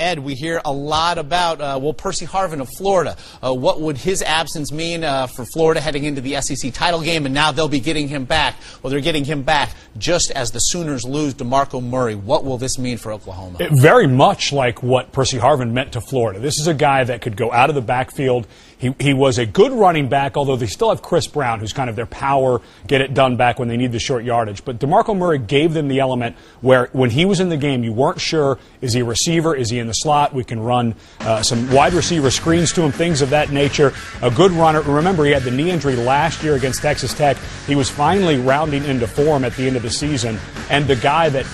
Ed, we hear a lot about, Percy Harvin of Florida. What would his absence mean for Florida heading into the SEC title game? And now they'll be getting him back. Well, they're getting him back just as the Sooners lose DeMarco Murray. What will this mean for Oklahoma? Very much like what Percy Harvin meant to Florida. This is a guy that could go out of the backfield. He was a good running back, although they still have Chris Brown, who's kind of their power, get it done back when they need the short yardage. But DeMarco Murray gave them the element where when he was in the game, you weren't sure, is he a receiver, is he in the slot? We can run some wide receiver screens to him, things of that nature. A good runner. Remember, he had the knee injury last year against Texas Tech. He was finally rounding into form at the end of the season. And the guy that,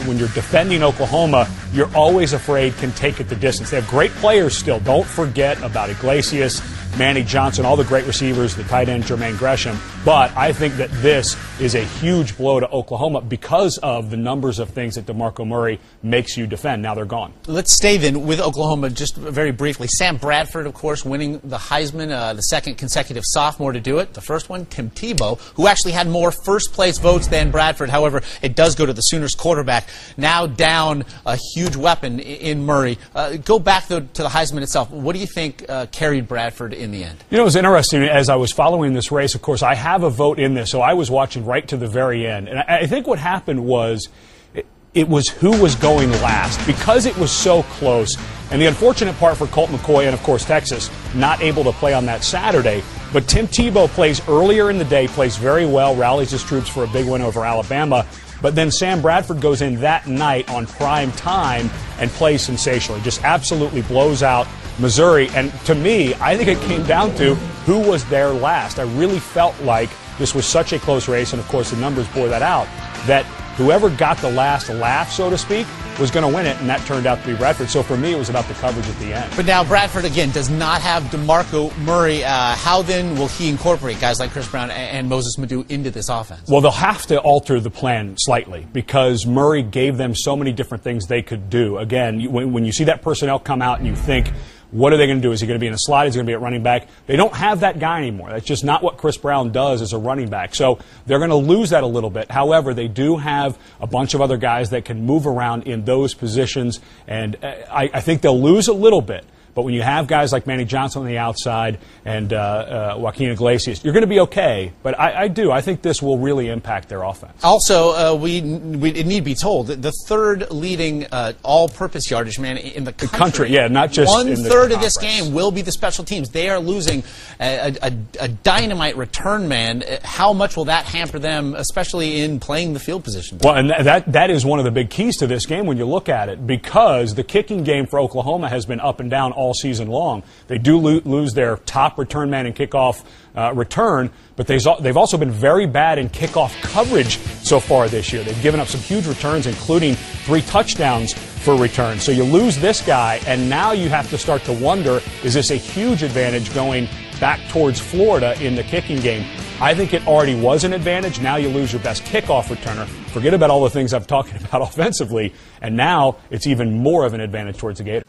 when you're defending Oklahoma, you're always afraid can take it the distance. They have great players still. Don't forget about Iglesias, Manny Johnson, all the great receivers, the tight end Jermaine Gresham. But I think that this is a huge blow to Oklahoma because of the numbers of things that DeMarco Murray makes you defend. Now they're gone. Let's stay then with Oklahoma just very briefly. Sam Bradford, of course, winning the Heisman, the second consecutive sophomore to do it. The first one, Tim Tebow, who actually had more first-place votes than Bradford. However, it does go to the Sooners quarterback. Now down a huge weapon in Murray. Go back, though, to the Heisman itself. What do you think carried Bradford in the end? You know, it was interesting. As I was following this race, of course, I have a vote in this, so I was watching right to the very end. And I think what happened was it was who was going last because it was so close. And the unfortunate part for Colt McCoy and, of course, Texas, not able to play on that Saturday. But Tim Tebow plays earlier in the day, plays very well, rallies his troops for a big win over Alabama. But then Sam Bradford goes in that night on prime time and plays sensationally. Just absolutely blows out Missouri. And to me, I think it came down to who was there last. I really felt like this was such a close race, and of course the numbers bore that out, that whoever got the last laugh, so to speak, was going to win it, and that turned out to be Bradford. So for me, it was about the coverage at the end. But now Bradford, again, does not have DeMarco Murray. How then will he incorporate guys like Chris Brown and Moses Madu into this offense? Well, they'll have to alter the plan slightly because Murray gave them so many different things they could do. Again, when you see that personnel come out and you think, what are they going to do? Is he going to be in a slot? Is he going to be at running back? They don't have that guy anymore. That's just not what Chris Brown does as a running back. So they're going to lose that a little bit. However, they do have a bunch of other guys that can move around in those positions, and I think they'll lose a little bit. But when you have guys like Manny Johnson on the outside and Joaquin Iglesias, you're going to be okay. But I think this will really impact their offense. Also, it need be told that the third leading all-purpose yardage man in the country. Yeah, not just in the one-third of this game will be the special teams. They are losing a dynamite return man. How much will that hamper them, especially in playing the field position? Well, and that is one of the big keys to this game when you look at it, because the kicking game for Oklahoma has been up and down all season long. They do lose their top return man in kickoff return, but they've also been very bad in kickoff coverage so far this year. They've given up some huge returns, including 3 touchdowns for return. So you lose this guy, and now you have to start to wonder, is this a huge advantage going back towards Florida in the kicking game? I think it already was an advantage. Now you lose your best kickoff returner. Forget about all the things I'm talking about offensively, and now it's even more of an advantage towards the Gators.